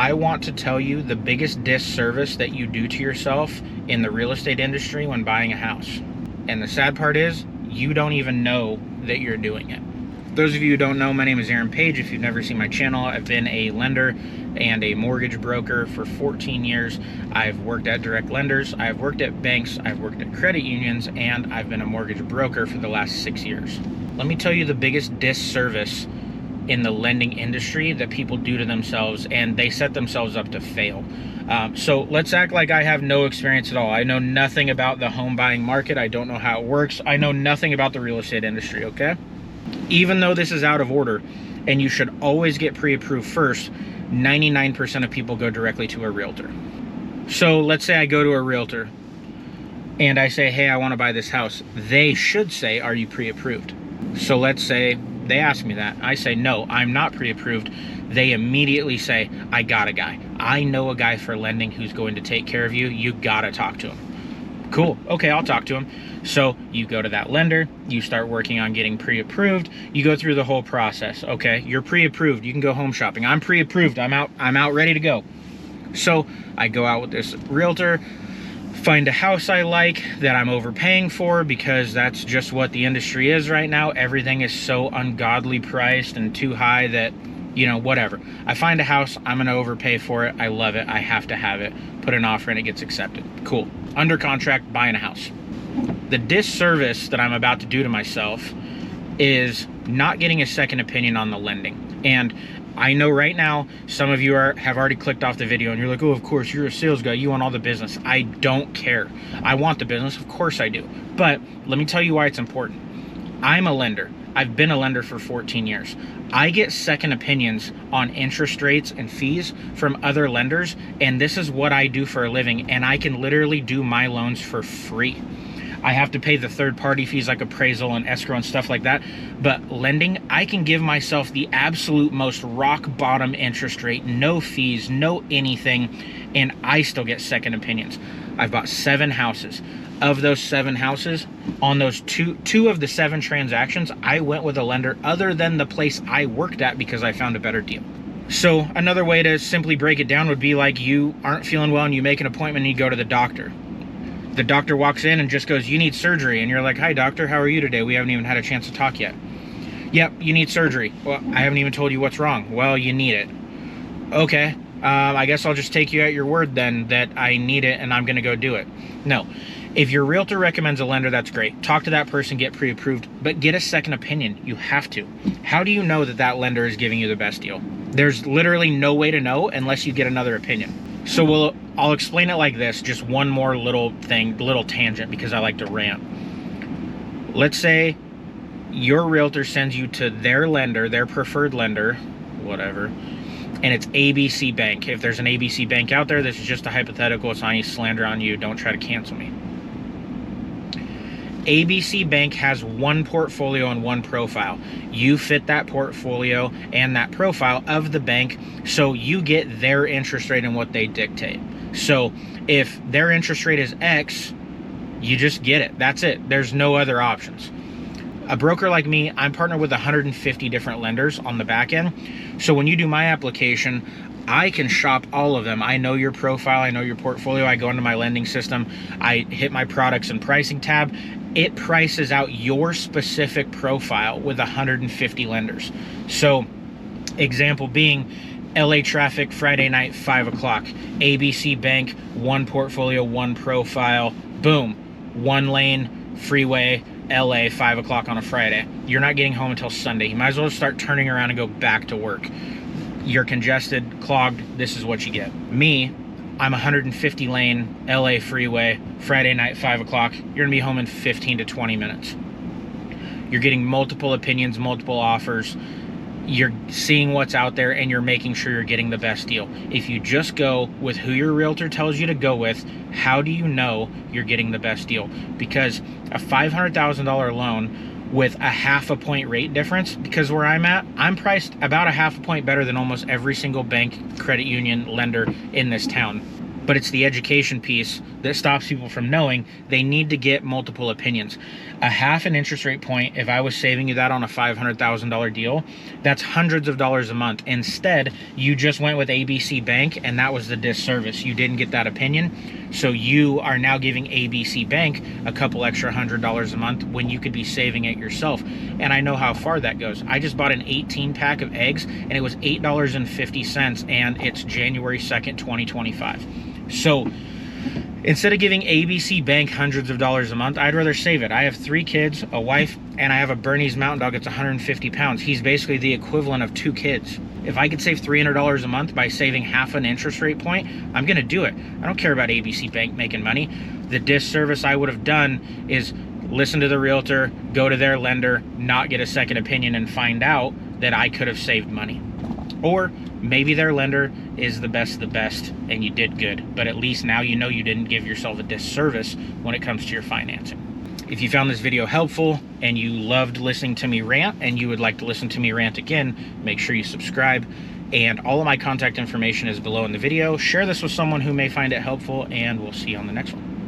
I want to tell you the biggest disservice that you do to yourself in the real estate industry when buying a house. And the sad part is, you don't even know that you're doing it. Those of you who don't know, my name is Aaron Page. If you've never seen my channel, I've been a lender and a mortgage broker for 14 years. I've worked at direct lenders, I've worked at banks, I've worked at credit unions, and I've been a mortgage broker for the last 6 years. Let me tell you the biggest disservice in the lending industry that people do to themselves, and they set themselves up to fail. So let's act like I have no experience at all. I know nothing about the home buying market. I don't know how it works. I know nothing about the real estate industry, okay? Even though this is out of order and you should always get pre-approved first, 99% of people go directly to a realtor. So let's say I go to a realtor and I say, hey, I want to buy this house. They should say, are you pre-approved? So let's say they ask me that. I say, no, I'm not pre-approved. They immediately say, I got a guy. I know a guy for lending who's going to take care of you. You gotta talk to him. Cool, okay, I'll talk to him. So you go to that lender, you start working on getting pre-approved, you go through the whole process. Okay, you're pre-approved, you can go home shopping. I'm pre-approved, I'm out ready to go. So I go out with this realtor, find a house I like that I'm overpaying for, because that's just what the industry is right now. Everything is so ungodly priced and too high that, you know, whatever. I find a house, I'm gonna overpay for it. I love it, I have to have it. Put an offer and it gets accepted. Cool. Under contract, buying a house. The disservice that I'm about to do to myself is not getting a second opinion on the lending. And I know right now, some of you have already clicked off the video and you're like, oh, of course, you're a sales guy, you want all the business. I don't care. I want the business, of course I do. But let me tell you why it's important. I'm a lender. I've been a lender for 14 years. I get second opinions on interest rates and fees from other lenders, and this is what I do for a living, and I can literally do my loans for free. I have to pay the third-party fees like appraisal and escrow and stuff like that, but lending, I can give myself the absolute most rock-bottom interest rate, no fees, no anything, and I still get second opinions. I've bought 7 houses. Of those 7 houses, on those two of the 7 transactions, I went with a lender other than the place I worked at because I found a better deal. So another way to simply break it down would be like you aren't feeling well and you make an appointment and you go to the doctor. The doctor walks in and just goes, you need surgery. And you're like, hi doctor, how are you today? We haven't even had a chance to talk yet. Yep, you need surgery. Well, I haven't even told you what's wrong. Well, you need it. Okay, I guess I'll just take you at your word then that I need it and I'm gonna go do it. No. If your realtor recommends a lender, that's great. Talk to that person, get pre-approved, but get a second opinion. You have to. How do you know that that lender is giving you the best deal? There's literally no way to know unless you get another opinion. So I'll explain it like this, just one more little tangent, because I like to rant. Let's say your realtor sends you to their lender, their preferred lender, whatever, and it's ABC Bank. If there's an ABC Bank out there, this is just a hypothetical. It's not any slander on you. Don't try to cancel me. ABC Bank has one portfolio and one profile. You fit that portfolio and that profile of the bank, so you get their interest rate and what they dictate. So if their interest rate is X, you just get it. That's it. There's no other options. A broker like me, I'm partnered with 150 different lenders on the back end. So when you do my application, I can shop all of them. I know your profile, I know your portfolio. I go into my lending system, I hit my products and pricing tab. It prices out your specific profile with 150 lenders. So example being LA traffic, Friday night, 5 o'clock. ABC Bank, one portfolio, one profile, boom, 1 lane, freeway, LA, 5 o'clock on a Friday. You're not getting home until Sunday. You might as well start turning around and go back to work. You're congested, clogged, this is what you get. Me, I'm 150 lane, LA freeway, Friday night, 5 o'clock. You're gonna be home in 15 to 20 minutes. You're getting multiple opinions, multiple offers. You're seeing what's out there and you're making sure you're getting the best deal. If you just go with who your realtor tells you to go with, how do you know you're getting the best deal? Because a $500,000 loan with a 0.5 point rate difference, because where I'm at, I'm priced about a 0.5 point better than almost every single bank, credit union, lender in this town. but it's the education piece that stops people from knowing they need to get multiple opinions. A half an interest rate point, if I was saving you that on a $500,000 deal, that's hundreds of dollars a month. Instead, you just went with ABC Bank, and that was the disservice. You didn't get that opinion. So you are now giving ABC Bank a couple extra $100 a month when you could be saving it yourself. And I know how far that goes. I just bought an 18 pack of eggs, and it was $8.50, and it's January 2nd, 2025. So instead of giving ABC Bank hundreds of dollars a month, I'd rather save it. I have 3 kids, a wife, and I have a Bernese Mountain Dog that's 150 pounds. He's basically the equivalent of 2 kids. If I could save $300 a month by saving half an interest rate point, I'm gonna do it. I don't care about ABC Bank making money. The disservice I would have done is listen to the realtor, go to their lender, not get a second opinion, and find out that I could have saved money. Or maybe their lender is the best and you did good, but at least now you know you didn't give yourself a disservice when it comes to your financing. If you found this video helpful and you loved listening to me rant and you would like to listen to me rant again, make sure you subscribe. And all of my contact information is below in the video. Share this with someone who may find it helpful, and we'll see you on the next one.